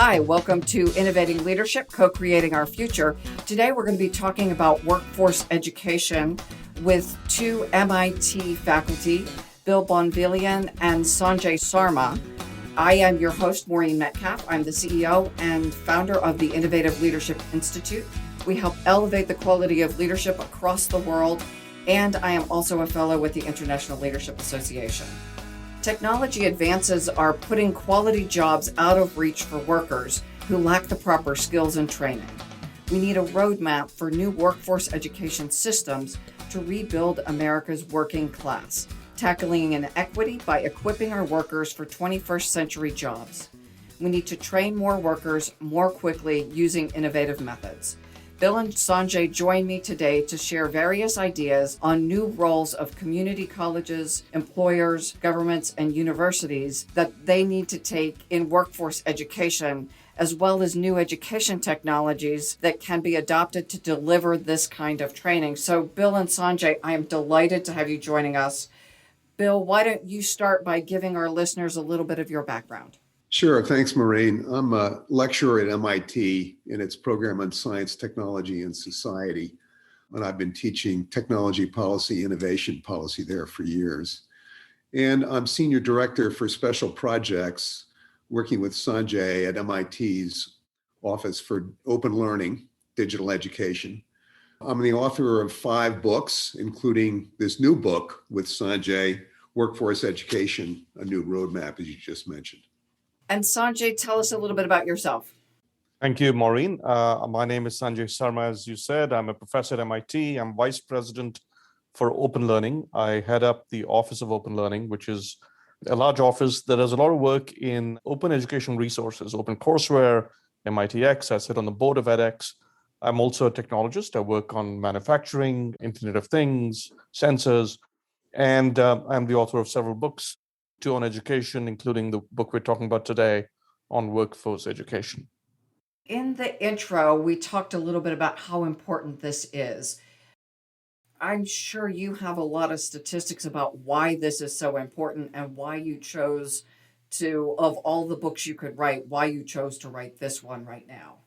Hi, welcome to Innovating Leadership, Co-Creating Our Future. Today we're going to be talking about workforce education with two MIT faculty, Bill Bonvillian and Sanjay Sarma. I am your host, Maureen Metcalf. I'm the CEO and founder of the Innovative Leadership Institute. We help elevate the quality of leadership across the world, and I am also a fellow with the International Leadership Association. Technology advances are putting quality jobs out of reach for workers who lack the proper skills and training. We need a roadmap for new workforce education systems to rebuild America's working class, tackling inequity by equipping our workers for 21st century jobs. We need to train more workers more quickly using innovative methods. Bill and Sanjay join me today to share various ideas on new roles of community colleges, employers, governments, and universities that they need to take in workforce education, as well as new education technologies that can be adopted to deliver this kind of training. So Bill and Sanjay, I am delighted to have you joining us. Bill, why don't you start by giving our listeners a little bit of your background? Sure. Thanks, Maureen. I'm a lecturer at MIT in its program on science, technology, and society. And I've been teaching technology policy, innovation policy there for years. And I'm senior director for special projects, working with Sanjay at MIT's Office for Open Learning, Digital Education. I'm the author of 5 books, including this new book with Sanjay, Workforce Education, A New Roadmap, as you just mentioned. And Sanjay, tell us a little bit about yourself. Thank you, Maureen. My name is Sanjay Sarma, as you said. I'm a professor at MIT. I'm vice president for Open Learning. I head up the Office of Open Learning, which is a large office that does a lot of work in open education resources, open courseware, MITx. I sit on the board of edX. I'm also a technologist. I work on manufacturing, Internet of Things, sensors, and I'm the author of several books, 2 on education, including the book we're talking about today on workforce education. In the intro, we talked a little bit about how important this is. I'm sure you have a lot of statistics about why this is so important and why you chose to, of all the books you could write, why you chose to write this one right now.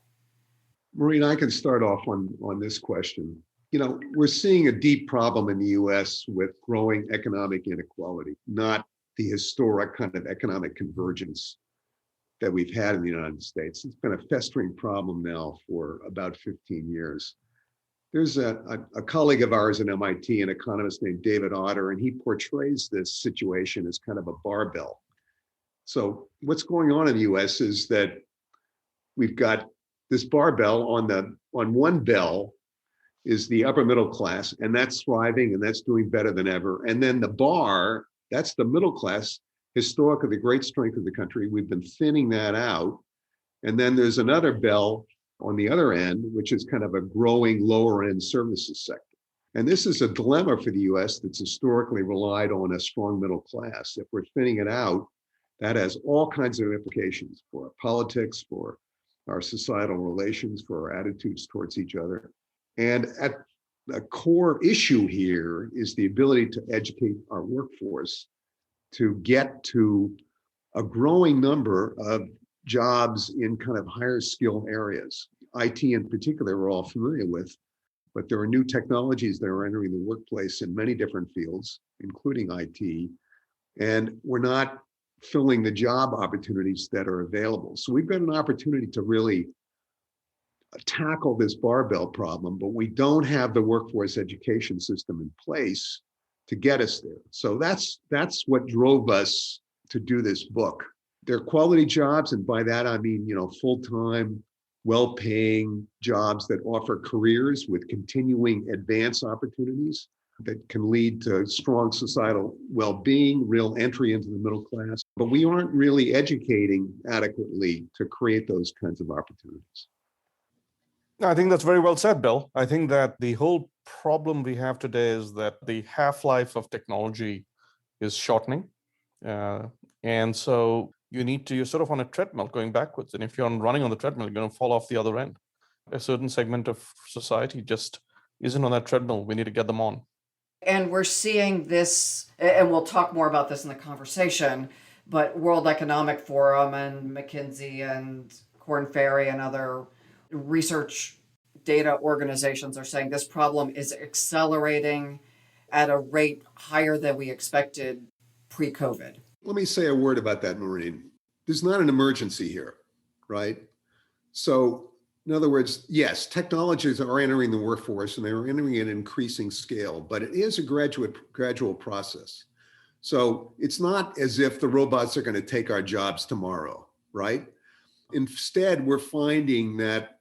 Maureen, I can start off on this question. You know, we're seeing a deep problem in the US with growing economic inequality, not the historic kind of economic convergence that we've had in the United States. It's been a festering problem now for about 15 years. There's a colleague of ours at MIT, an economist named David Otter, and he portrays this situation as kind of a barbell. So what's going on in the US is that we've got this barbell on one bell is the upper middle class, and that's thriving and that's doing better than ever. And then the bar, that's the middle class, historically the great strength of the country. We've been thinning that out. And then there's another bell on the other end, which is kind of a growing lower end services sector. And this is a dilemma for the US that's historically relied on a strong middle class. If we're thinning it out, that has all kinds of implications for our politics, for our societal relations, for our attitudes towards each other. And at the core issue here is the ability to educate our workforce to get to a growing number of jobs in kind of higher skill areas. IT in particular, we're all familiar with, but there are new technologies that are entering the workplace in many different fields, including IT, and we're not filling the job opportunities that are available. So we've got an opportunity to really tackle this barbell problem, but we don't have the workforce education system in place to get us there. So that's what drove us to do this book. They're quality jobs, and by that I mean, full-time, well-paying jobs that offer careers with continuing advance opportunities that can lead to strong societal well-being, real entry into the middle class. But we aren't really educating adequately to create those kinds of opportunities. I think that's very well said, Bill. I think that the whole problem we have today is that the half-life of technology is shortening. And so you're sort of on a treadmill going backwards. And if you're running on the treadmill, you're going to fall off the other end. A certain segment of society just isn't on that treadmill. We need to get them on. And we're seeing this, and we'll talk more about this in the conversation, but World Economic Forum and McKinsey and Korn Ferry and other research data organizations are saying this problem is accelerating at a rate higher than we expected pre-COVID. Let me say a word about that, Maureen. There's not an emergency here, right? So, in other words, yes, technologies are entering the workforce and they're entering at an increasing scale, but it is a gradual process. So it's not as if the robots are going to take our jobs tomorrow, right? Instead, we're finding that,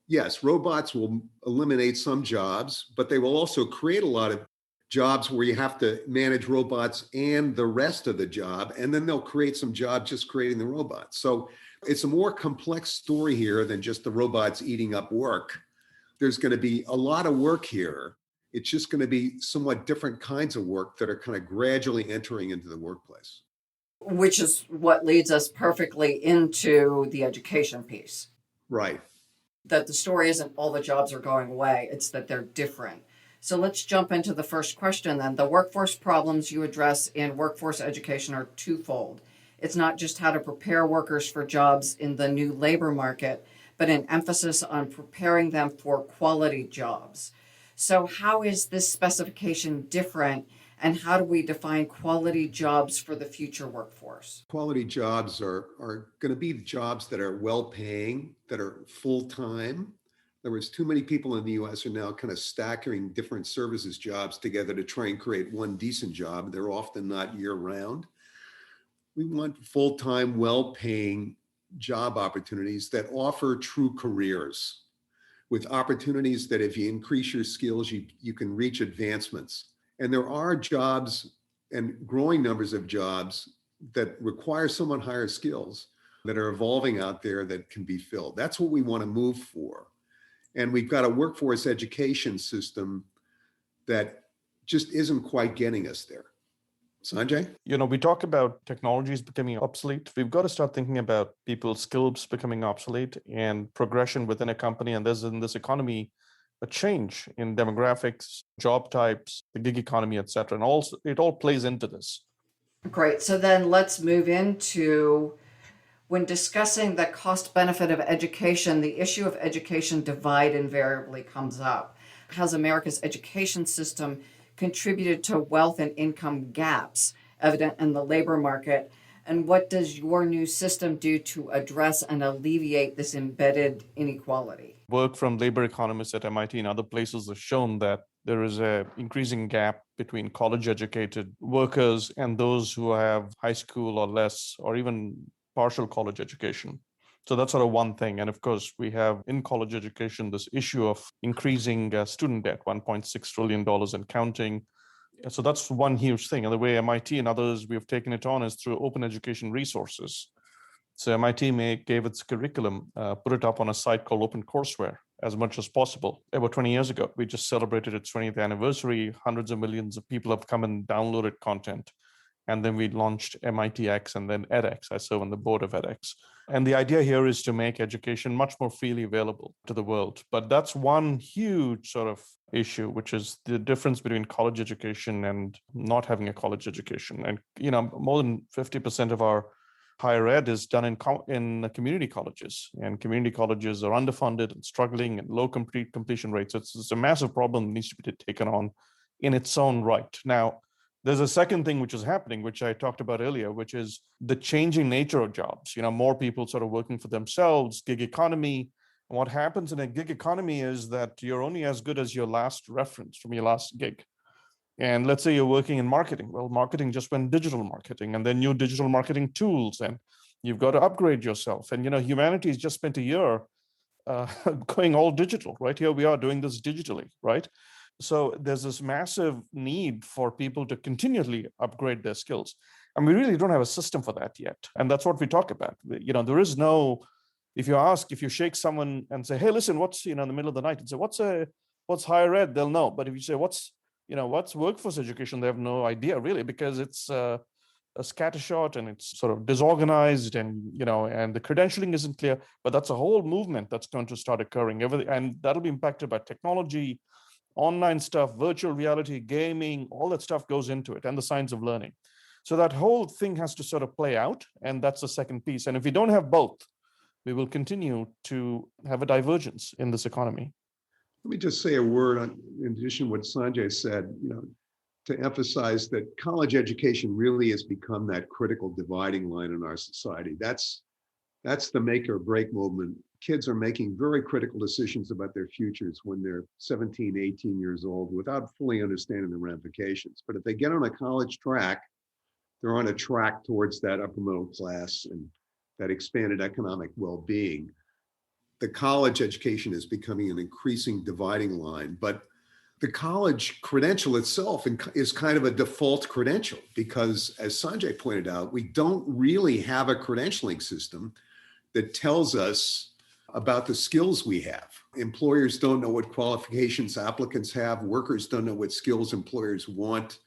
yes, robots will eliminate some jobs, but they will also create a lot of jobs where you have to manage robots and the rest of the job. And then they'll create some jobs just creating the robots. So it's a more complex story here than just the robots eating up work. There's going to be a lot of work here. It's just going to be somewhat different kinds of work that are kind of gradually entering into the workplace. Which is what leads us perfectly into the education piece. Right. That the story isn't all the jobs are going away, it's that they're different. So let's jump into the first question then. The workforce problems you address in workforce education are twofold. It's not just how to prepare workers for jobs in the new labor market, but an emphasis on preparing them for quality jobs. So how is this specification different, and how do we define quality jobs for the future workforce? Quality jobs are going to be jobs that are well-paying, that are full-time. In other words, too many people in the US are now kind of stacking different services jobs together to try and create one decent job. They're often not year-round. We want full-time, well-paying job opportunities that offer true careers, with opportunities that if you increase your skills, you can reach advancements. And there are jobs and growing numbers of jobs that require somewhat higher skills that are evolving out there that can be filled. That's what we want to move for. And we've got a workforce education system that just isn't quite getting us there. Sanjay? We talk about technologies becoming obsolete. We've got to start thinking about people's skills becoming obsolete and progression within a company. And there's in this economy a change in demographics, job types, the gig economy, et cetera. And also it all plays into this. Great. So then let's move into, when discussing the cost benefit of education, the issue of education divide invariably comes up. Has America's education system contributed to wealth and income gaps evident in the labor market? And what does your new system do to address and alleviate this embedded inequality? Work from labor economists at MIT and other places has shown that there is an increasing gap between college-educated workers and those who have high school or less, or even partial college education. So that's sort of one thing. And of course, we have in college education this issue of increasing student debt, $1.6 trillion and counting. So that's one huge thing. And the way MIT and others we have taken it on is through open education resources. So MIT gave its curriculum, put it up on a site called OpenCourseWare as much as possible. About 20 years ago, we just celebrated its 20th anniversary. Hundreds of millions of people have come and downloaded content. And then we launched MITx and then edX. I serve on the board of edX. And the idea here is to make education much more freely available to the world. But that's one huge sort of issue, which is the difference between college education and not having a college education. And, more than 50% of our higher ed is done in community colleges, and community colleges are underfunded and struggling and low completion rates. It's a massive problem that needs to be taken on in its own right. Now, there's a second thing which is happening, which I talked about earlier, which is the changing nature of jobs. More people sort of working for themselves, gig economy. And what happens in a gig economy is that you're only as good as your last reference from your last gig. And let's say you're working in marketing. Well, marketing just went digital marketing, and then new digital marketing tools, and you've got to upgrade yourself. And, humanity has just spent a year going all digital, right? Here we are doing this digitally, right? So there's this massive need for people to continually upgrade their skills. And we really don't have a system for that yet. And that's what we talk about. There is no, if you shake someone and say, hey, listen, what's, in the middle of the night, and say, what's higher ed? They'll know. But if you say, what's workforce education? They have no idea really, because it's a scattershot and it's sort of disorganized, and and the credentialing isn't clear. But that's a whole movement that's going to start occurring. And that'll be impacted by technology, online stuff, virtual reality, gaming, all that stuff goes into it, and the science of learning. So that whole thing has to sort of play out, and that's the second piece. And if we don't have both, we will continue to have a divergence in this economy. Let me just say a word in addition to what Sanjay said, to emphasize that college education really has become that critical dividing line in our society. That's the make or break movement. Kids are making very critical decisions about their futures when they're 17, 18 years old without fully understanding the ramifications. But if they get on a college track, they're on a track towards that upper middle class and that expanded economic well-being. The college education is becoming an increasing dividing line, but the college credential itself is kind of a default credential because, as Sanjay pointed out, we don't really have a credentialing system that tells us about the skills we have. Employers don't know what qualifications applicants have. Workers don't know what skills employers want.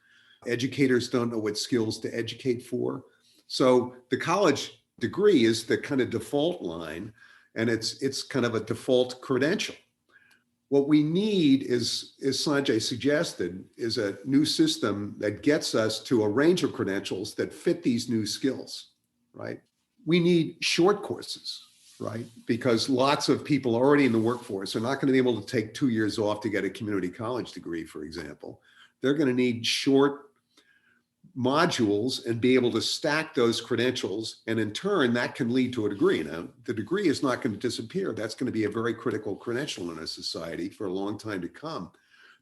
Educators don't know what skills to educate for. So the college degree is the kind of default line, and it's kind of a default credential. What we need is, as Sanjay suggested, is a new system that gets us to a range of credentials that fit these new skills, right? We need short courses, right? Because lots of people already in the workforce are not going to be able to take 2 years off to get a community college degree, for example. They're going to need short modules and be able to stack those credentials. And in turn, that can lead to a degree. Now, the degree is not going to disappear. That's going to be a very critical credential in our society for a long time to come.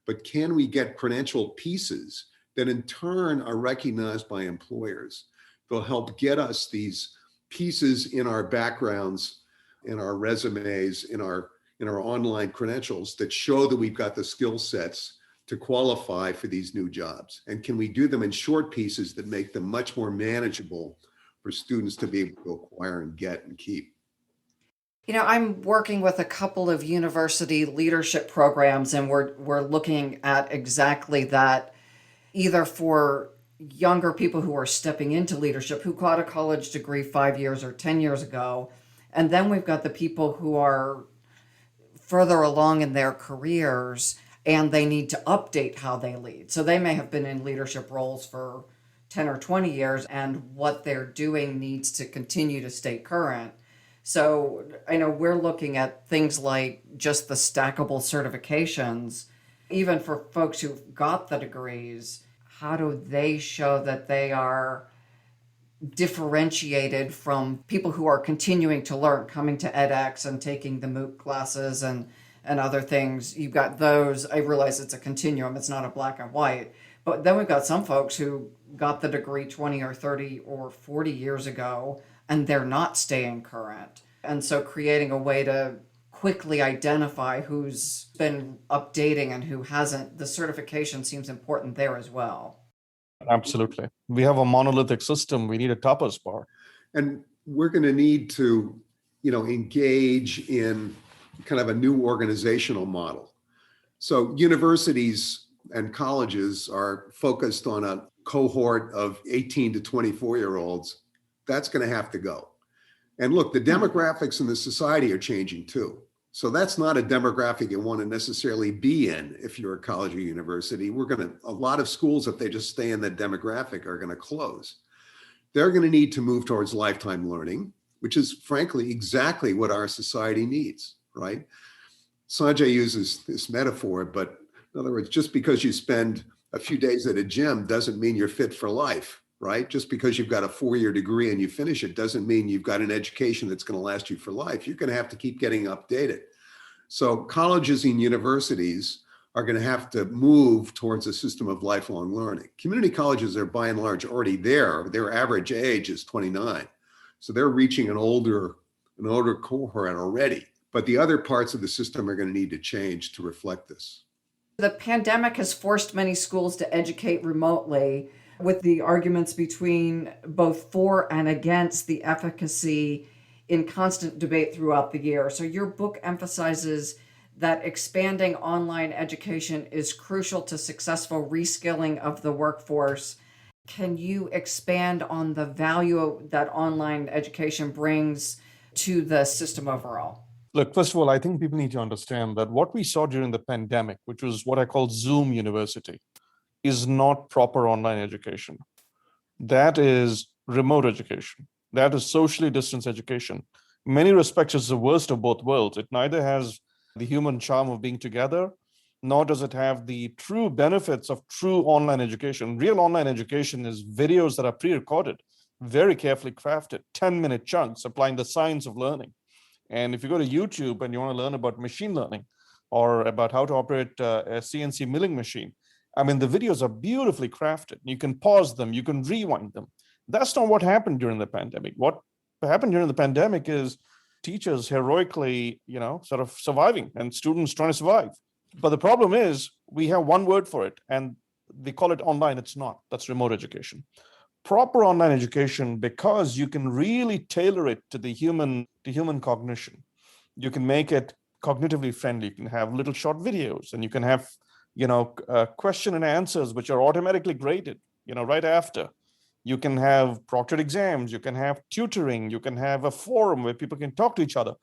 But can we get credential pieces that in turn are recognized by employers? They'll help get us these pieces in our backgrounds, in our resumes, in our online credentials that show that we've got the skill sets to qualify for these new jobs? And can we do them in short pieces that make them much more manageable for students to be able to acquire and get and keep? I'm working with a couple of university leadership programs, and we're looking at exactly that, either for younger people who are stepping into leadership who got a college degree 5 years or 10 years ago. And then we've got the people who are further along in their careers and they need to update how they lead. So they may have been in leadership roles for 10 or 20 years, and what they're doing needs to continue to stay current. So I know we're looking at things like just the stackable certifications, even for folks who've got the degrees. How do they show that they are differentiated from people who are continuing to learn, coming to edX and taking the MOOC classes and other things? You've got those. I realize it's a continuum. It's not a black and white. But then we've got some folks who got the degree 20 or 30 or 40 years ago, and they're not staying current. And so creating a way to quickly identify who's been updating and who hasn't, the certification seems important there as well. Absolutely. We have a monolithic system. We need a tapas bar. And we're going to need to, engage in kind of a new organizational model. So universities and colleges are focused on a cohort of 18 to 24-year-olds. That's going to have to go. And look, the demographics in the society are changing too. So that's not a demographic you want to necessarily be in if you're a college or university. A lot of schools, if they just stay in that demographic, are going to close. They're going to need to move towards lifetime learning, which is frankly exactly what our society needs, right? Sanjay uses this metaphor, but in other words, just because you spend a few days at a gym doesn't mean you're fit for life, right? Just because you've got a 4-year degree and you finish it doesn't mean you've got an education that's going to last you for life. You're going to have to keep getting updated. So colleges and universities are going to have to move towards a system of lifelong learning. Community colleges are by and large already there. Their average age is 29. So they're reaching an older cohort already. But the other parts of the system are going to need to change to reflect this. The pandemic has forced many schools to educate remotely, with the arguments between both for and against the efficacy in constant debate throughout the year. So your book emphasizes that expanding online education is crucial to successful reskilling of the workforce. Can you expand on the value that online education brings to the system overall? Look, first of all, I think people need to understand that what we saw during the pandemic, which was what I call Zoom University, is not proper online education. That is remote education. That is socially distanced education, many respects, it's the worst of both worlds. It neither has the human charm of being together, nor does it have the true benefits of true online education. Real online education is videos that are pre-recorded, very carefully crafted, 10-minute chunks applying the science of learning. And if you go to YouTube and you want to learn about machine learning or about how to operate a CNC milling machine, I mean, the videos are beautifully crafted. You can pause them, you can rewind them. That's not what happened during the pandemic. What happened during the pandemic is teachers heroically, sort of surviving and students trying to survive. But the problem is we have one word for it, and they call it online. It's not. That's remote education. Proper online education, because you can really tailor it to the human cognition. You can make it cognitively friendly. You can have little short videos, and you can have question and answers which are automatically graded right after. You can have proctored exams, you can have tutoring, you can have a forum where people can talk to each other,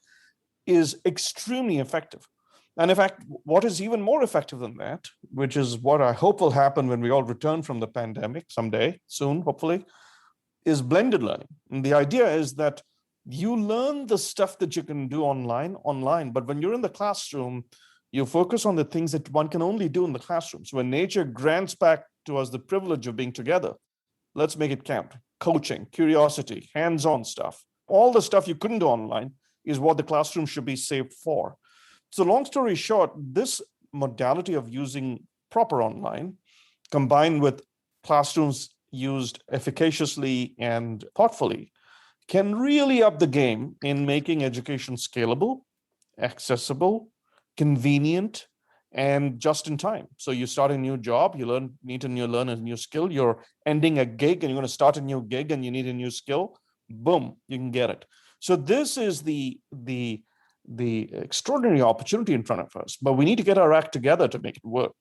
is extremely effective. And in fact, what is even more effective than that, which is what I hope will happen when we all return from the pandemic someday, soon, hopefully, is blended learning. And the idea is that you learn the stuff that you can do online, but when you're in the classroom, you focus on the things that one can only do in the classroom. So when nature grants back to us the privilege of being together, let's make it count. Coaching, curiosity, hands-on stuff. All the stuff you couldn't do online is what the classroom should be saved for. So long story short, this modality of using proper online combined with classrooms used efficaciously and thoughtfully can really up the game in making education scalable, accessible, convenient, and just in time. So you start a new job, you need to learn a new skill. You're ending a gig and you're going to start a new gig and you need a new skill. Boom, you can get it. So this is the extraordinary opportunity in front of us, but we need to get our act together to make it work.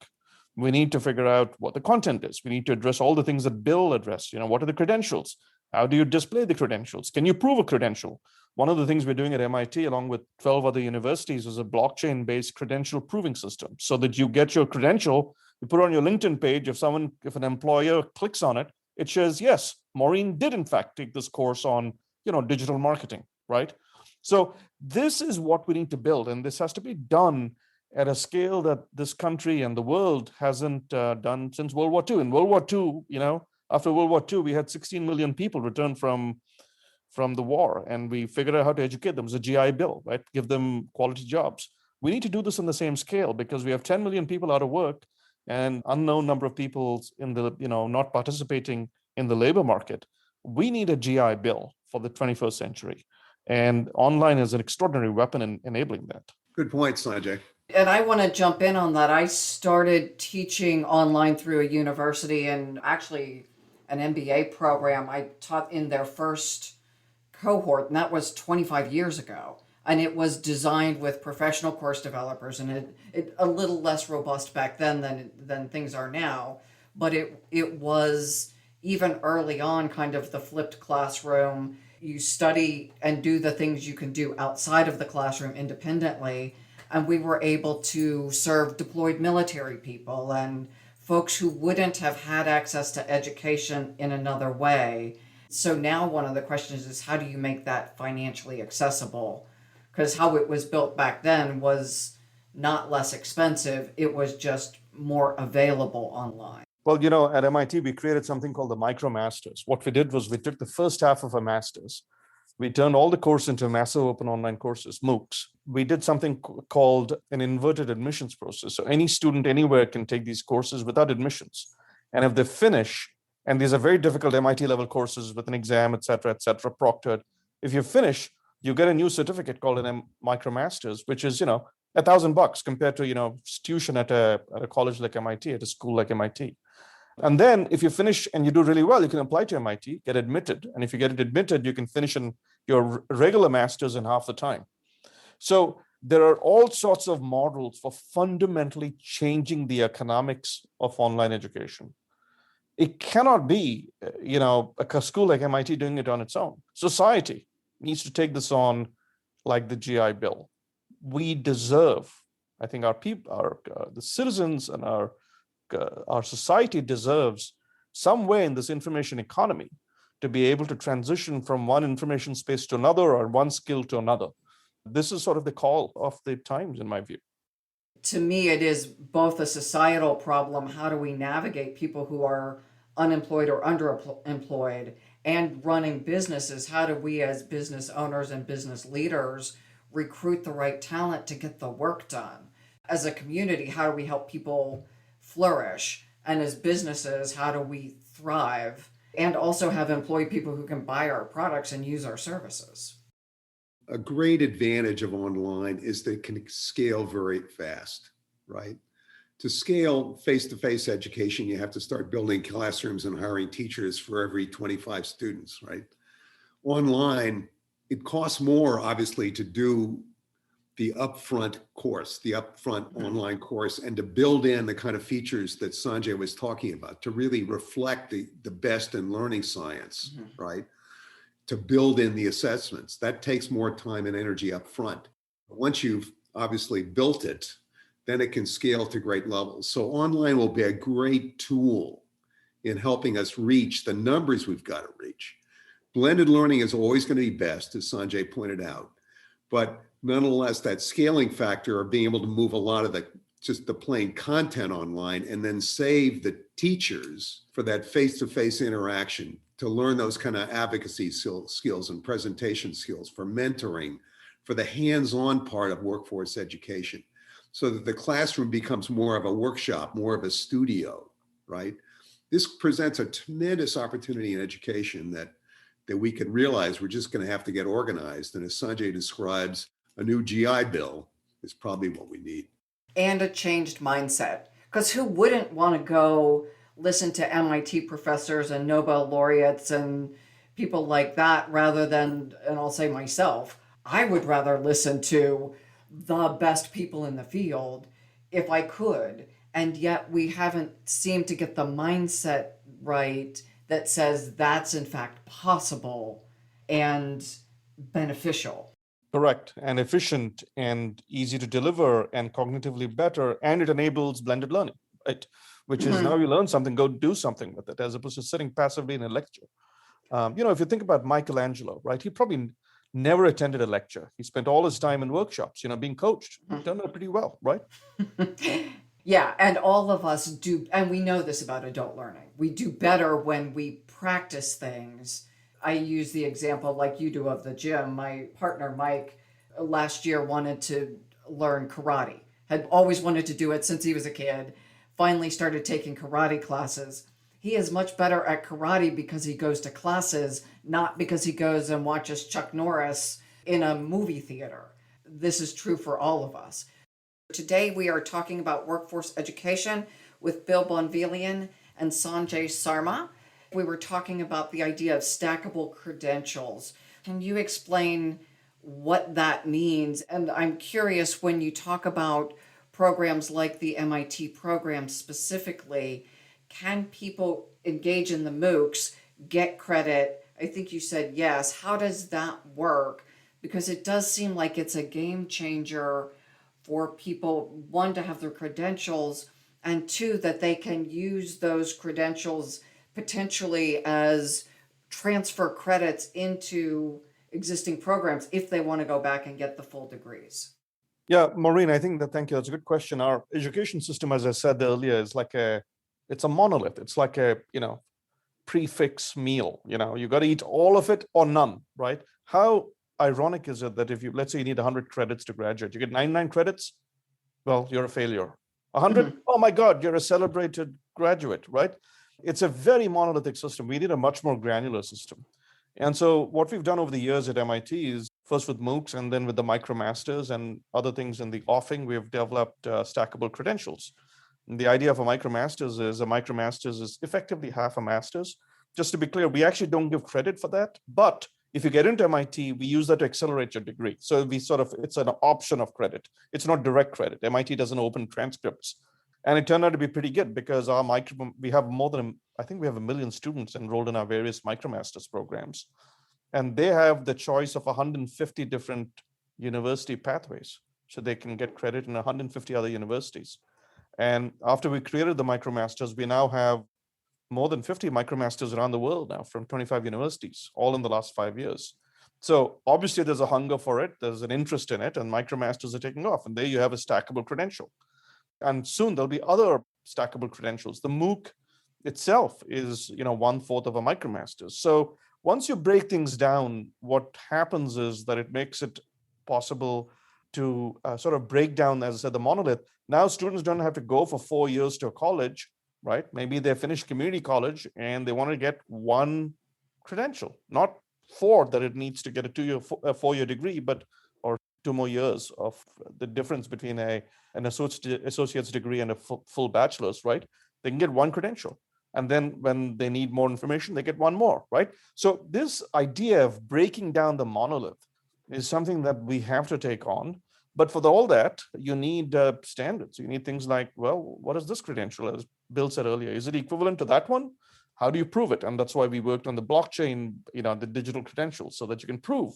We need to figure out what the content is. We need to address all the things that Bill addressed. What are the credentials? How do you display the credentials? Can you prove a credential? One of the things we're doing at MIT, along with 12 other universities, is a blockchain-based credential proving system, so that you get your credential, you put it on your LinkedIn page. If an employer clicks on it, it says, yes, Maureen did in fact take this course on, digital marketing, right? So this is what we need to build, and this has to be done at a scale that this country and the world hasn't done since World War II. In World War II, after World War II, we had 16 million people return from the war, and we figured out how to educate them. It was a GI Bill, right? Give them quality jobs. We need to do this on the same scale because we have 10 million people out of work and unknown number of people in the, not participating in the labor market. We need a GI Bill for the 21st century. And online is an extraordinary weapon in enabling that. Good point, Sanjay. And I want to jump in on that. I started teaching online through a university and actually an MBA program. I taught in their first cohort, and that was 25 years ago. And it was designed with professional course developers, and it a little less robust back then than things are now. But it was even early on kind of the flipped classroom. You study and do the things you can do outside of the classroom independently. And we were able to serve deployed military people and folks who wouldn't have had access to education in another way. So now one of the questions is, how do you make that financially accessible? Because how it was built back then was not less expensive. It was just more available online. Well, at MIT, we created something called the MicroMasters. What we did was we took the first half of a master's. We turned all the course into massive open online courses, MOOCs. We did something called an inverted admissions process. So any student anywhere can take these courses without admissions. And if they finish, and these are very difficult MIT level courses with an exam, et cetera, proctored. If you finish, you get a new certificate called an MicroMasters, which is, $1,000 compared to, tuition at a college like MIT, at a school like MIT. And then if you finish and you do really well, you can apply to MIT, get admitted. And if you get admitted, you can finish in your regular master's in half the time. So there are all sorts of models for fundamentally changing the economics of online education. It cannot be, a school like MIT doing it on its own. Society needs to take this on like the GI Bill. We deserve, I think the citizens and our society deserves some way in this information economy to be able to transition from one information space to another or one skill to another. This is sort of the call of the times, in my view. To me, it is both a societal problem. How do we navigate people who are unemployed or underemployed, and running businesses? How do we as business owners and business leaders recruit the right talent to get the work done? As a community, how do we help people flourish? And as businesses, how do we thrive and also have employed people who can buy our products and use our services? A great advantage of online is that it can scale very fast, right? To scale face-to-face education, you have to start building classrooms and hiring teachers for every 25 students, right? Online, it costs more, obviously, to do the upfront course, the upfront online course, and to build in the kind of features that Sanjay was talking about, to really reflect the best in learning science, right? To build in the assessments. That takes more time and energy up front. Once you've obviously built it, then it can scale to great levels. So online will be a great tool in helping us reach the numbers we've got to reach. Blended learning is always going to be best, as Sanjay pointed out. But nonetheless, that scaling factor of being able to move a lot of the plain content online and then save the teachers for that face-to-face interaction, to learn those kind of advocacy skills and presentation skills, for mentoring, for the hands-on part of workforce education, so that the classroom becomes more of a workshop, more of a studio, right? This presents a tremendous opportunity in education that we can realize we're just going to have to get organized. And as Sanjay describes, a new GI Bill is probably what we need. And a changed mindset. Because who wouldn't want to go listen to MIT professors and Nobel laureates and people like that rather than, and I'll say myself, I would rather listen to the best people in the field if I could. And yet we haven't seemed to get the mindset right that says that's in fact possible and beneficial. Correct, and efficient and easy to deliver and cognitively better, and it enables blended learning, right? Which is now you learn something, go do something with it, as opposed to sitting passively in a lecture. If you think about Michelangelo, right? He probably never attended a lecture. He spent all his time in workshops, being coached. Done that pretty well, right? Yeah, and all of us do, and we know this about adult learning. We do better when we practice things. I use the example like you do of the gym. My partner, Mike, last year wanted to learn karate, had always wanted to do it since he was a kid, finally started taking karate classes. He is much better at karate because he goes to classes, not because he goes and watches Chuck Norris in a movie theater. This is true for all of us. Today we are talking about workforce education with Bill Bonvillian and Sanjay Sarma. We were talking about the idea of stackable credentials. Can you explain what that means? And I'm curious, when you talk about programs like the MIT program specifically, can people engage in the MOOCs, get credit? I think you said yes. How does that work? Because it does seem like it's a game changer for people, one, to have their credentials, and two, that they can use those credentials potentially as transfer credits into existing programs if they want to go back and get the full degrees. Yeah, Maureen, thank you. That's a good question. Our education system, as I said earlier, is it's a monolith. It's like a, prefix meal. You got to eat all of it or none, right? How ironic is it that if let's say you need 100 credits to graduate, you get 99 credits, well, you're a failure. 100, oh my God, you're a celebrated graduate, right? It's a very monolithic system. We need a much more granular system. And so what we've done over the years at MIT is first with MOOCs and then with the MicroMasters and other things in the offing, we've developed stackable credentials. And the idea of a MicroMasters is effectively half a master's. Just to be clear, we actually don't give credit for that, but if you get into MIT, we use that to accelerate your degree. So it's an option of credit. It's not direct credit. MIT doesn't open transcripts. And it turned out to be pretty good because we have we have 1 million students enrolled in our various MicroMasters programs. And they have the choice of 150 different university pathways. So they can get credit in 150 other universities. And after we created the MicroMasters, we now have more than 50 micromasters around the world now from 25 universities, all in the last 5 years. So obviously there's a hunger for it, there's an interest in it, and micromasters are taking off. And there you have a stackable credential. And soon there'll be other stackable credentials. The MOOC itself is, 1/4 of a MicroMaster. So once you break things down, what happens is that it makes it possible to sort of break down, as I said, the monolith. Now students don't have to go for 4 years to a college, right? Maybe they finish community college and they want to get one credential, not four that it needs to get a 4-year degree, but or 2 more years of the difference between an associate's degree and a full bachelor's, right? They can get one credential. And then when they need more information, they get one more, right? So this idea of breaking down the monolith is something that we have to take on. But for all that, you need standards. You need things like, well, what is this credential? As Bill said earlier, is it equivalent to that one? How do you prove it? And that's why we worked on the blockchain, the digital credentials, so that you can prove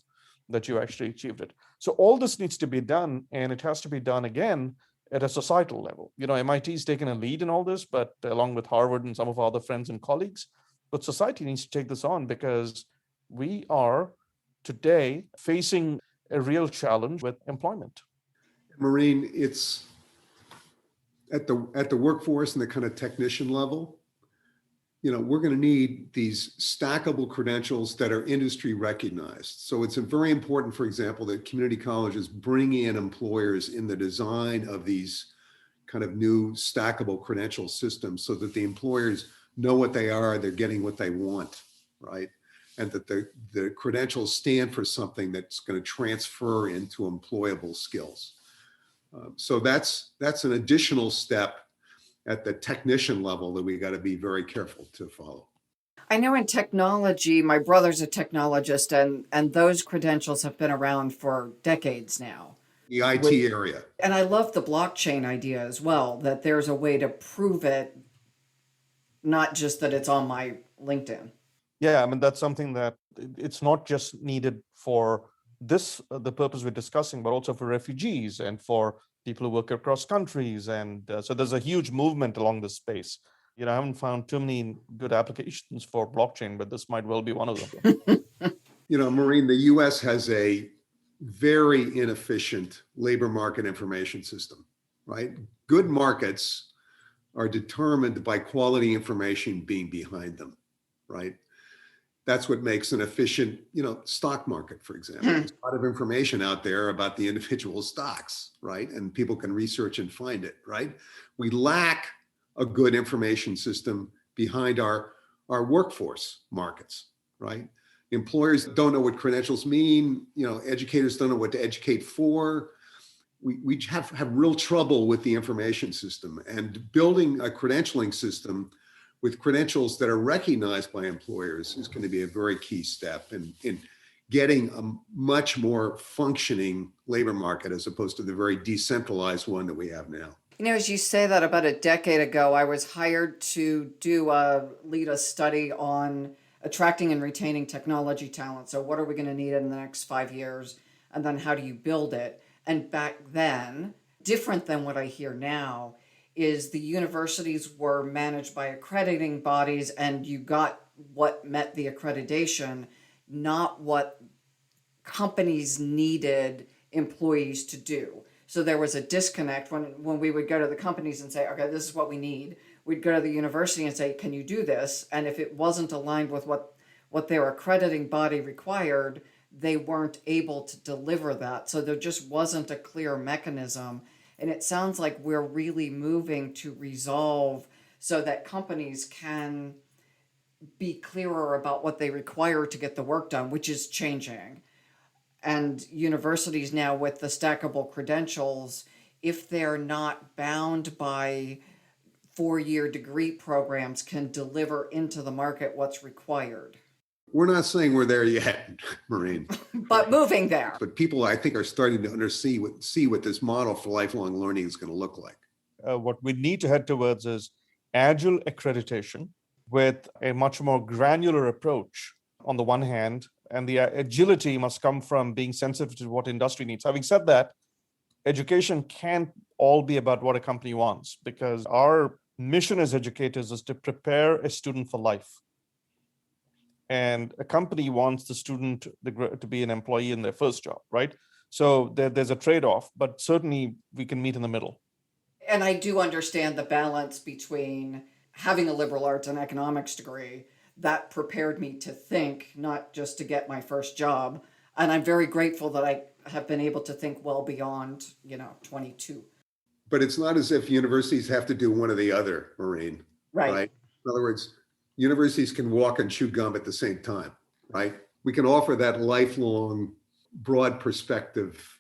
that you actually achieved it. So all this needs to be done, and it has to be done again at a societal level. MIT's taken a lead in all this, but along with Harvard and some of our other friends and colleagues, but society needs to take this on, because we are today facing a real challenge with employment. Maureen, it's at the workforce and the kind of technician level, we're going to need these stackable credentials that are industry recognized. So it's very important, for example, that community colleges bring in employers in the design of these kind of new stackable credential systems, so that the employers know what they are, they're getting what they want, right? And that the credentials stand for something that's going to transfer into employable skills. So that's an additional step at the technician level that we got to be very careful to follow. I know in technology, my brother's a technologist, and those credentials have been around for decades now. The IT area. And I love the blockchain idea as well, that there's a way to prove it, not just that it's on my LinkedIn. Yeah, that's something that it's not just needed for the purpose we're discussing, but also for refugees and for people who work across countries. And so there's a huge movement along this space. I haven't found too many good applications for blockchain, but this might well be one of them. Maureen, the US has a very inefficient labor market information system, right? Good markets are determined by quality information being behind them, right? That's what makes an efficient, stock market, for example. There's a lot of information out there about the individual stocks, right? And people can research and find it, right? We lack a good information system behind our workforce markets, right? Employers don't know what credentials mean. Educators don't know what to educate for. We have real trouble with the information system, and building a credentialing system with credentials that are recognized by employers is going to be a very key step in getting a much more functioning labor market, as opposed to the very decentralized one that we have now. As you say that, about a decade ago, I was hired to lead a study on attracting and retaining technology talent. So what are we going to need in the next 5 years? And then how do you build it? And back then, different than what I hear now, is the universities were managed by accrediting bodies, and you got what met the accreditation, not what companies needed employees to do. So there was a disconnect when we would go to the companies and say, okay, this is what we need. We'd go to the university and say, can you do this? And if it wasn't aligned with what their accrediting body required, they weren't able to deliver that. So there just wasn't a clear mechanism. And it sounds like we're really moving to resolve so that companies can be clearer about what they require to get the work done, which is changing. And universities now, with the stackable credentials, if they're not bound by 4-year degree programs, can deliver into the market what's required. We're not saying we're there yet, Maureen. But moving there. But people, I think, are starting to see what this model for lifelong learning is going to look like. What we need to head towards is agile accreditation with a much more granular approach on the one hand, and the agility must come from being sensitive to what industry needs. Having said that, education can't all be about what a company wants, because our mission as educators is to prepare a student for life. And a company wants the student to be an employee in their first job, right? So there's a trade-off, but certainly we can meet in the middle. And I do understand the balance between having a liberal arts and economics degree that prepared me to think, not just to get my first job. And I'm very grateful that I have been able to think well beyond, 22. But it's not as if universities have to do one or the other, Maureen, right? In other words, universities can walk and chew gum at the same time, right? We can offer that lifelong, broad perspective,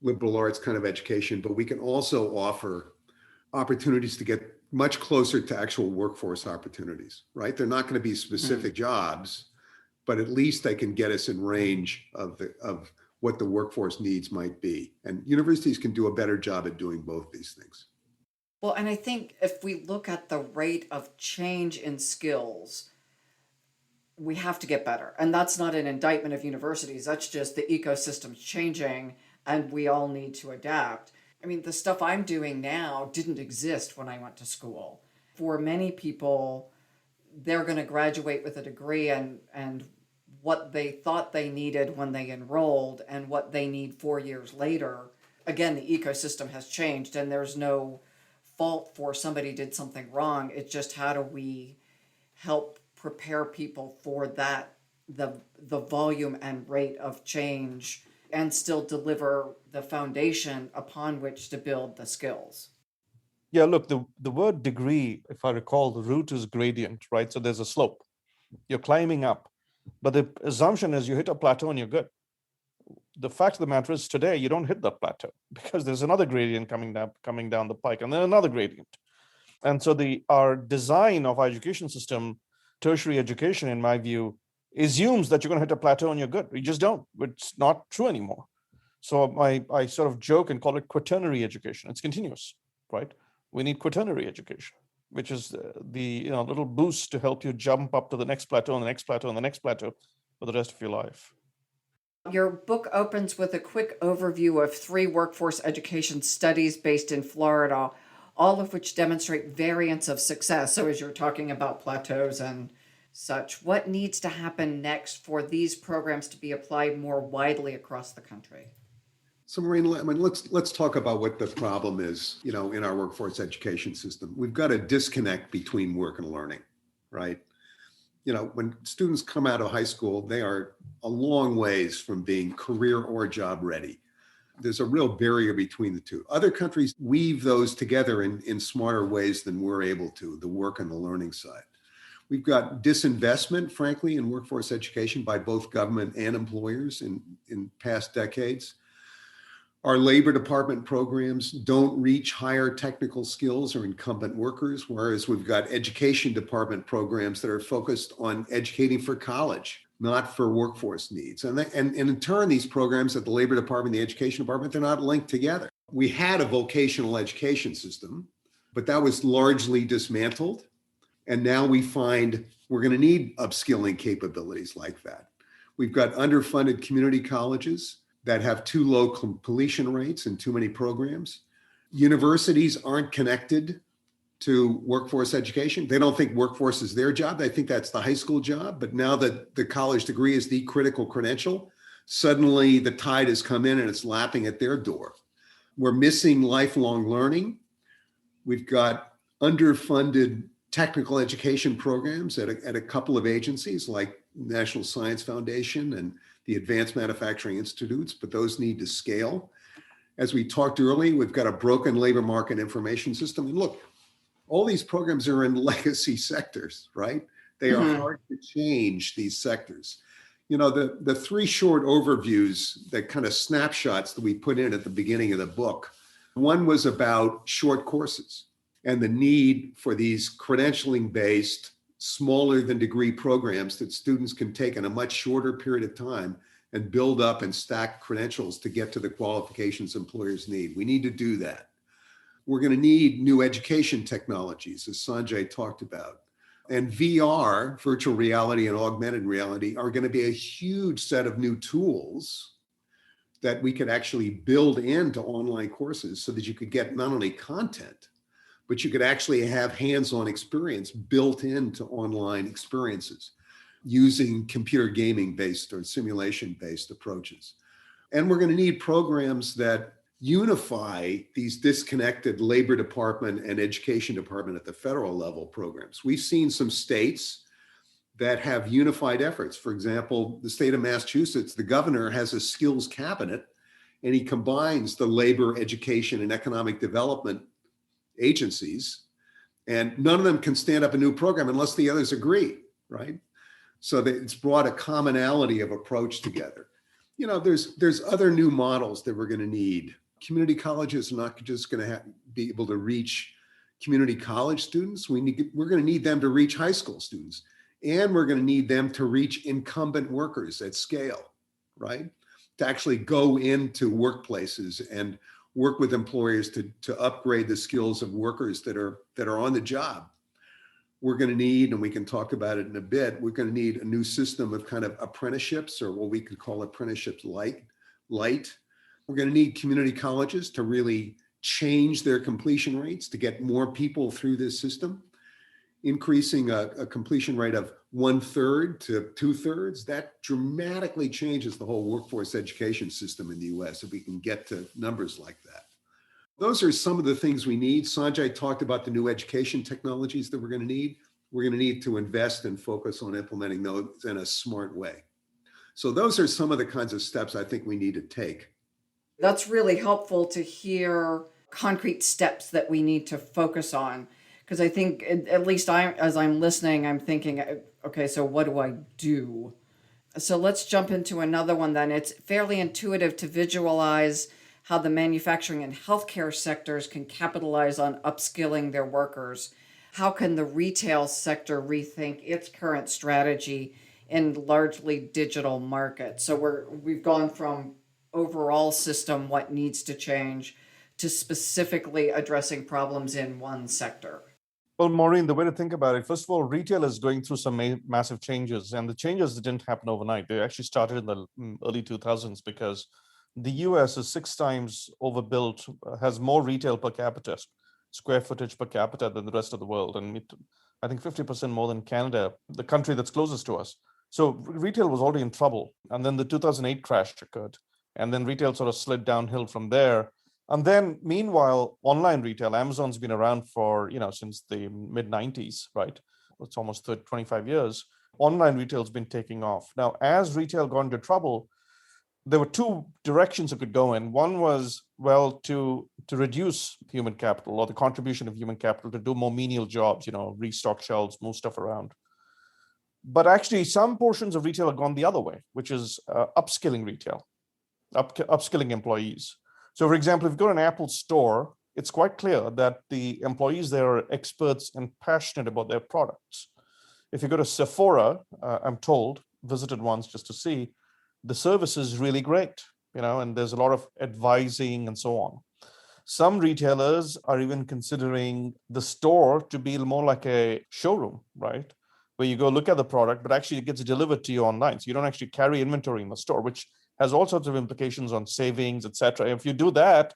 liberal arts kind of education, but we can also offer opportunities to get much closer to actual workforce opportunities, right? They're not going to be specific jobs, but at least they can get us in range of what the workforce needs might be. And universities can do a better job at doing both these things. Well, and I think if we look at the rate of change in skills, we have to get better. And that's not an indictment of universities. That's just the ecosystem's changing and we all need to adapt. I mean, the stuff I'm doing now didn't exist when I went to school. For many people, they're going to graduate with a degree and what they thought they needed when they enrolled and what they need 4 years later. Again, the ecosystem has changed and there's no fault for somebody did something wrong. It's just how do we help prepare people for that, the volume and rate of change and still deliver the foundation upon which to build the skills. Yeah, look, the word degree, if I recall, the root is gradient, right? So there's a slope. You're climbing up. But the assumption is you hit a plateau and you're good. The fact of the matter is today, you don't hit that plateau because there's another gradient coming down the pike and then another gradient. And so our design of our education system, tertiary education, in my view, assumes that you're going to hit a plateau and you're good. You just don't. It's not true anymore. So I sort of joke and call it quaternary education. It's continuous, right? We need quaternary education, which is the little boost to help you jump up to the next plateau and the next plateau and the next plateau for the rest of your life. Your book opens with a quick overview of 3 workforce education studies based in Florida, all of which demonstrate variants of success. So as you're talking about plateaus and such, what needs to happen next for these programs to be applied more widely across the country? So Maureen, let's talk about what the problem is, in our workforce education system. We've got a disconnect between work and learning, right? When students come out of high school, they are a long ways from being career or job ready. There's a real barrier between the two. Other countries weave those together in smarter ways than we're able to, the work and the learning side. We've got disinvestment, frankly, in workforce education by both government and employers in past decades. Our labor department programs don't reach higher technical skills or incumbent workers, whereas we've got education department programs that are focused on educating for college, not for workforce needs. And in turn, these programs at the labor department, the education department, they're not linked together. We had a vocational education system, but that was largely dismantled. And now we find we're going to need upskilling capabilities like that. We've got underfunded community colleges that have too low completion rates and too many programs. Universities aren't connected to workforce education. They don't think workforce is their job. They think that's the high school job. But now that the college degree is the critical credential, suddenly the tide has come in and it's lapping at their door. We're missing lifelong learning. We've got underfunded technical education programs at a couple of agencies like National Science Foundation and the Advanced Manufacturing Institutes, but those need to scale. As we talked earlier, we've got a broken labor market information system. And look, all these programs are in legacy sectors, right? They are hard to change, these sectors. The 3 short overviews, that kind of snapshots that we put in at the beginning of the book, one was about short courses and the need for these credentialing-based, smaller than degree programs that students can take in a much shorter period of time and build up and stack credentials to get to the qualifications employers need. We need to do that. We're going to need new education technologies, as Sanjay talked about. And VR, virtual reality and augmented reality, are going to be a huge set of new tools that we could actually build into online courses so that you could get not only content, but you could actually have hands-on experience built into online experiences using computer gaming-based or simulation-based approaches. And we're going to need programs that unify these disconnected labor department and education department at the federal level programs. We've seen some states that have unified efforts. For example, the state of Massachusetts, the governor has a skills cabinet, and he combines the labor, education, and economic development agencies, and none of them can stand up a new program unless the others agree, right? So that it's brought a commonality of approach together. You know, there's other new models that we're going to need. Community colleges are not just going to be able to reach community college students. We're going to need them to reach high school students, and we're going to need them to reach incumbent workers at scale, right? To actually go into workplaces and work with employers to upgrade the skills of workers that are on the job. We're going to need, and we can talk about it in a bit, we're going to need a new system of kind of apprenticeships, or what we could call apprenticeships light. We're going to need community colleges to really change their completion rates to get more people through this system. Increasing a completion rate of 1/3 to 2/3, that dramatically changes the whole workforce education system in the US if we can get to numbers like that. Those are some of the things we need. Sanjay talked about the new education technologies that we're going to need. We're going to need to invest and focus on implementing those in a smart way. So those are some of the kinds of steps I think we need to take. That's really helpful to hear concrete steps that we need to focus on. Because I think, at least as I'm listening, I'm thinking, okay, so what do I do? So let's jump into another one then. It's fairly intuitive to visualize how the manufacturing and healthcare sectors can capitalize on upskilling their workers. How can the retail sector rethink its current strategy in largely digital markets? So we've gone from overall system, what needs to change, to specifically addressing problems in one sector. Well, Maureen, the way to think about it, first of all, retail is going through some massive changes, and the changes didn't happen overnight. They actually started in the early 2000s because the US is 6 times overbuilt, has more retail per capita, square footage per capita than the rest of the world. And I think 50% more than Canada, the country that's closest to us. So retail was already in trouble. And then the 2008 crash occurred. And then retail sort of slid downhill from there. And then meanwhile, online retail, Amazon's been around for, since the mid 90s, right? It's almost 25 years. Online retail's been taking off. Now, as retail got into trouble, there were 2 directions it could go in. One was, well, to reduce human capital, or the contribution of human capital, to do more menial jobs, restock shelves, move stuff around. But actually, some portions of retail have gone the other way, which is upskilling retail, upskilling employees. So, for example, if you go to an Apple store, it's quite clear that the employees there are experts and passionate about their products. If you go to Sephora, I'm told, visited once just to see, the service is really great, and there's a lot of advising and so on. Some retailers are even considering the store to be more like a showroom, right? Where you go look at the product, but actually it gets delivered to you online. So you don't actually carry inventory in the store, which has all sorts of implications on savings, etc. If you do that,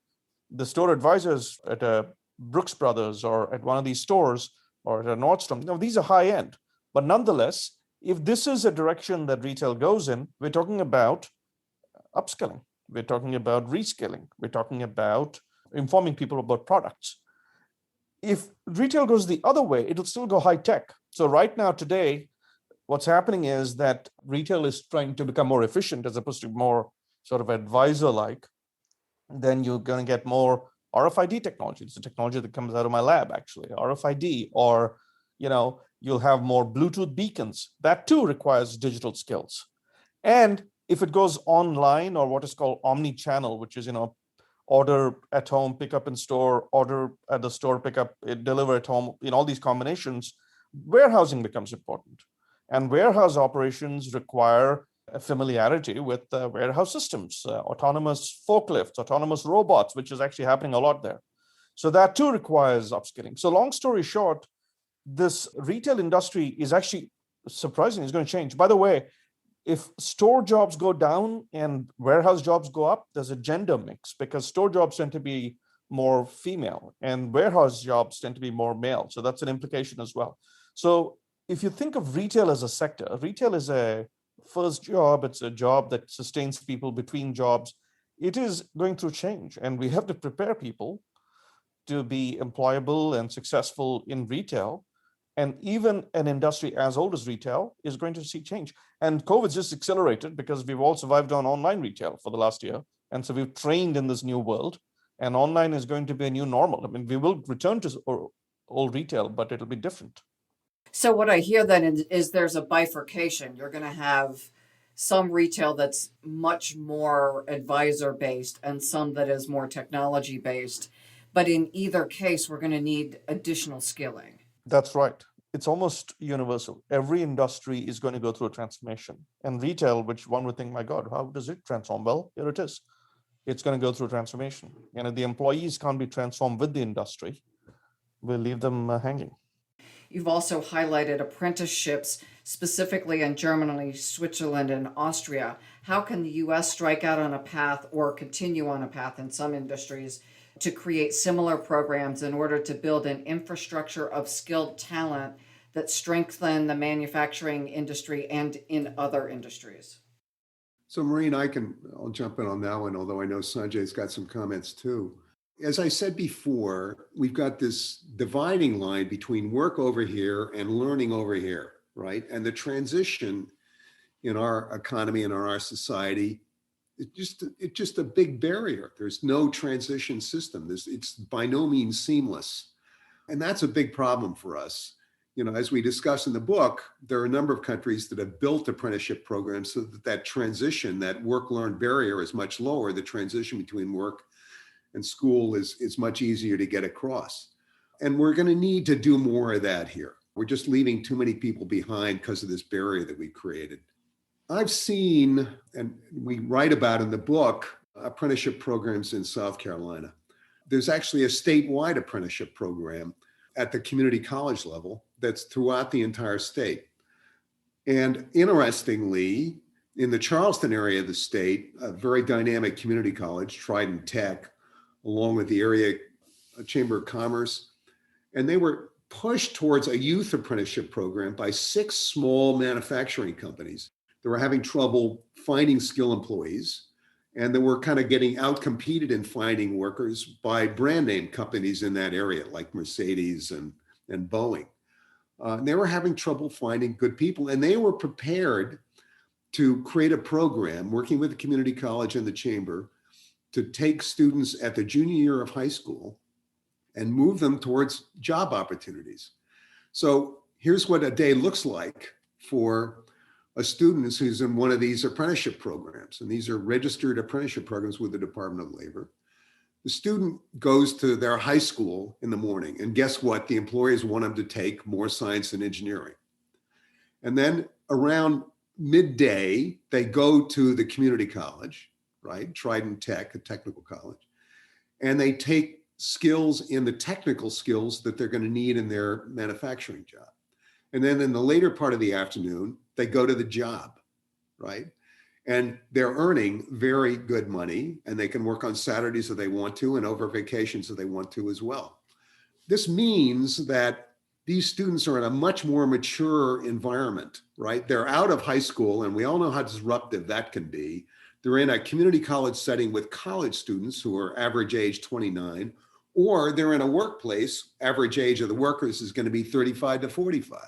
the store advisors at a Brooks Brothers or at one of these stores or at a Nordstrom, these are high end. But nonetheless, if this is a direction that retail goes in, we're talking about upskilling. We're talking about reskilling. We're talking about informing people about products. If retail goes the other way, it'll still go high tech. So right now, today, what's happening is that retail is trying to become more efficient as opposed to more sort of advisor-like. Then you're going to get more RFID technology. It's a technology that comes out of my lab, actually, RFID, or, you'll have more Bluetooth beacons. That too requires digital skills. And if it goes online, or what is called omni-channel, which is, order at home, pick up in store, order at the store, pick up, deliver at home, all these combinations, warehousing becomes important. And warehouse operations require a familiarity with warehouse systems, autonomous forklifts, autonomous robots, which is actually happening a lot there. So that too requires upskilling. So long story short, this retail industry is actually surprising. It's going to change. By the way, if store jobs go down and warehouse jobs go up, there's a gender mix, because store jobs tend to be more female, and warehouse jobs tend to be more male. So that's an implication as well. So if you think of retail as a sector, retail is a first job. It's a job that sustains people between jobs. It is going through change, and we have to prepare people to be employable and successful in retail. And even an industry as old as retail is going to see change. And COVID's just accelerated because we've all survived on online retail for the last year. And so we've trained in this new world, and online is going to be a new normal. I mean, we will return to old retail, but it'll be different. So what I hear then is there's a bifurcation. You're going to have some retail that's much more advisor based and some that is more technology based. But in either case, we're going to need additional skilling. That's right. It's almost universal. Every industry is going to go through a transformation. And retail, which one would think, my God, how does it transform? Well, here it is. It's going to go through transformation. And if the employees can't be transformed with the industry, we'll leave them hanging. You've also highlighted apprenticeships, specifically in Germany, Switzerland, and Austria. How can the U.S. strike out on a path or continue on a path in some industries to create similar programs in order to build an infrastructure of skilled talent that strengthen the manufacturing industry and in other industries? So Maureen, I'll jump in on that one, although I know Sanjay's got some comments too. As I said before, we've got this dividing line between work over here and learning over here, right? And the transition in our economy and in our society, it's just a big barrier. There's no transition system. It's by no means seamless. And that's a big problem for us. You know, as we discuss in the book, there are a number of countries that have built apprenticeship programs so that transition, that work-learn barrier is much lower. The transition between work and school is much easier to get across. And we're going to need to do more of that here. We're just leaving too many people behind because of this barrier that we created. I've seen, and we write about in the book, apprenticeship programs in South Carolina. There's actually a statewide apprenticeship program at the community college level that's throughout the entire state. And interestingly, in the Charleston area of the state, a very dynamic community college, Trident Tech, along with the area Chamber of Commerce, and they were pushed towards a youth apprenticeship program by 6 small manufacturing companies. They were having trouble finding skilled employees, and they were kind of getting outcompeted in finding workers by brand name companies in that area, like Mercedes and Boeing. They were having trouble finding good people, and they were prepared to create a program working with the community college and the chamber to take students at the junior year of high school and move them towards job opportunities. So here's what a day looks like for a student who's in one of these apprenticeship programs. And these are registered apprenticeship programs with the Department of Labor. The student goes to their high school in the morning, and guess what? The employers want them to take more science and engineering. And then around midday, they go to the community college, right? Trident Tech, a technical college, and they take skills in the technical skills that they're going to need in their manufacturing job. And then in the later part of the afternoon, they go to the job, right? And they're earning very good money, and they can work on Saturdays if they want to and over vacations if they want to as well. This means that these students are in a much more mature environment, right? They're out of high school, and we all know how disruptive that can be. They're in a community college setting with college students who are average age 29, or they're in a workplace, average age of the workers is going to be 35 to 45.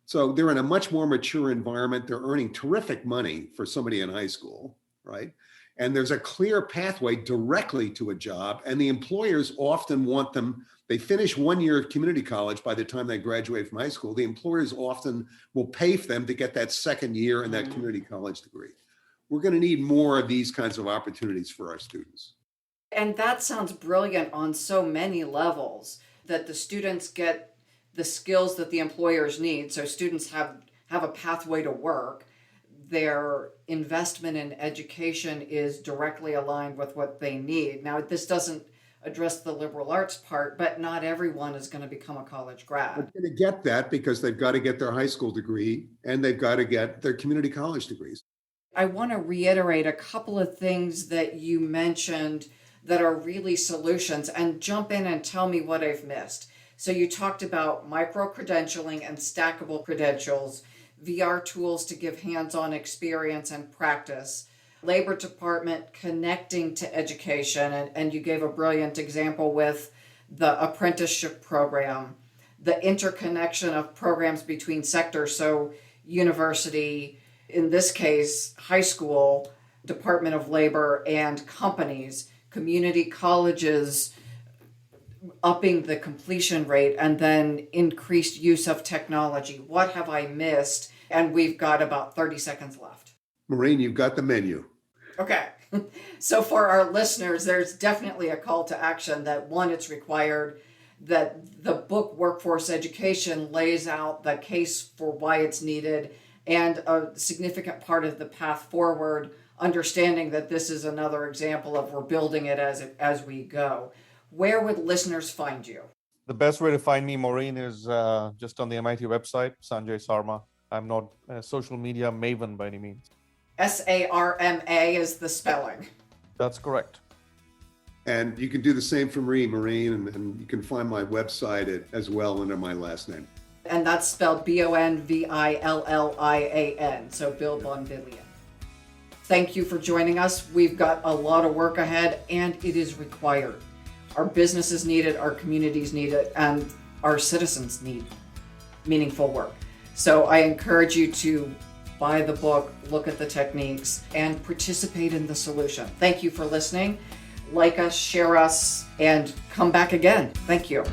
So they're in a much more mature environment. They're earning terrific money for somebody in high school, right? And there's a clear pathway directly to a job. And the employers often want them, they finish 1 year of community college by the time they graduate from high school. The employers often will pay for them to get that second year in that community college degree. We're going to need more of these kinds of opportunities for our students. And that sounds brilliant on so many levels, that the students get the skills that the employers need. So students have a pathway to work. Their investment in education is directly aligned with what they need. Now, this doesn't address the liberal arts part, but not everyone is going to become a college grad. They're going to get that because they've got to get their high school degree and they've got to get their community college degrees. I want to reiterate a couple of things that you mentioned that are really solutions, and jump in and tell me what I've missed. So you talked about micro-credentialing and stackable credentials, VR tools to give hands-on experience and practice, Labor Department connecting to education, and you gave a brilliant example with the apprenticeship program, the interconnection of programs between sectors, so university, in this case, high school, Department of Labor, and companies, community colleges, upping the completion rate, and then increased use of technology. What have I missed? And we've got about 30 seconds left. Maureen, you've got the menu. Okay. So for our listeners, there's definitely a call to action that, one, it's required, that the book Workforce Education lays out the case for why it's needed, and a significant part of the path forward, understanding that this is another example of we're building it as we go. Where would listeners find you? The best way to find me, Maureen, is just on the MIT website, Sanjay Sarma. I'm not a social media maven by any means. SARMA is the spelling. That's correct. And you can do the same for me, Maureen, and you can find my website as well under my last name. And that's spelled Bonvillian, so Bill Bonvillian. Thank you for joining us. We've got a lot of work ahead, and it is required. Our businesses need it, our communities need it, and our citizens need meaningful work. So I encourage you to buy the book, look at the techniques, and participate in the solution. Thank you for listening. Like us, share us, and come back again. Thank you.